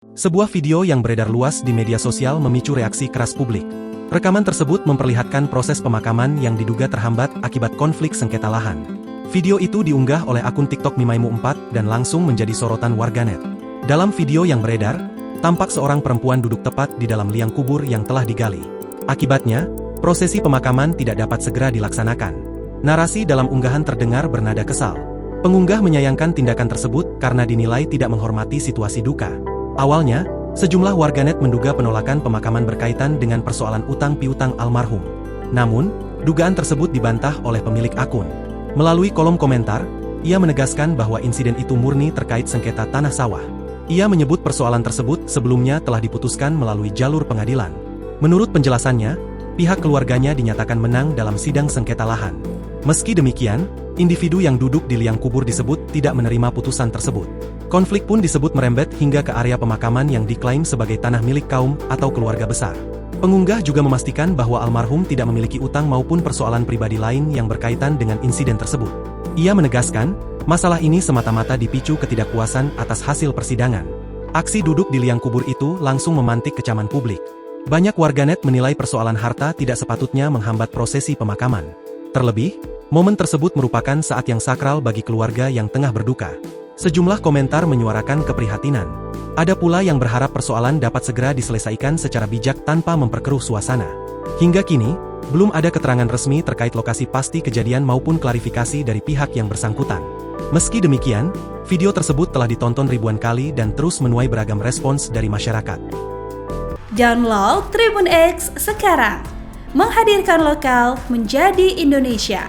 Sebuah video yang beredar luas di media sosial memicu reaksi keras publik. Rekaman tersebut memperlihatkan proses pemakaman yang diduga terhambat akibat konflik sengketa lahan. Video itu diunggah oleh akun TikTok Mimaimu 4 dan langsung menjadi sorotan warganet. Dalam video yang beredar, tampak seorang perempuan duduk tepat di dalam liang kubur yang telah digali. Akibatnya, prosesi pemakaman tidak dapat segera dilaksanakan. Narasi dalam unggahan terdengar bernada kesal. Pengunggah menyayangkan tindakan tersebut karena dinilai tidak menghormati situasi duka. Awalnya, sejumlah warganet menduga penolakan pemakaman berkaitan dengan persoalan utang piutang almarhum. Namun, dugaan tersebut dibantah oleh pemilik akun. Melalui kolom komentar, ia menegaskan bahwa insiden itu murni terkait sengketa tanah sawah. Ia menyebut persoalan tersebut sebelumnya telah diputuskan melalui jalur pengadilan. Menurut penjelasannya, pihak keluarganya dinyatakan menang dalam sidang sengketa lahan. Meski demikian, individu yang duduk di liang kubur disebut tidak menerima putusan tersebut. Konflik pun disebut merembet hingga ke area pemakaman yang diklaim sebagai tanah milik kaum atau keluarga besar. Pengunggah juga memastikan bahwa almarhum tidak memiliki utang maupun persoalan pribadi lain yang berkaitan dengan insiden tersebut. Ia menegaskan, masalah ini semata-mata dipicu ketidakpuasan atas hasil persidangan. Aksi duduk di liang kubur itu langsung memantik kecaman publik. Banyak warganet menilai persoalan harta tidak sepatutnya menghambat prosesi pemakaman. Terlebih, momen tersebut merupakan saat yang sakral bagi keluarga yang tengah berduka. Sejumlah komentar menyuarakan keprihatinan. Ada pula yang berharap persoalan dapat segera diselesaikan secara bijak tanpa memperkeruh suasana. Hingga kini, belum ada keterangan resmi terkait lokasi pasti kejadian maupun klarifikasi dari pihak yang bersangkutan. Meski demikian, video tersebut telah ditonton ribuan kali dan terus menuai beragam respons dari masyarakat. Download Tribun X sekarang, menghadirkan lokal menjadi Indonesia.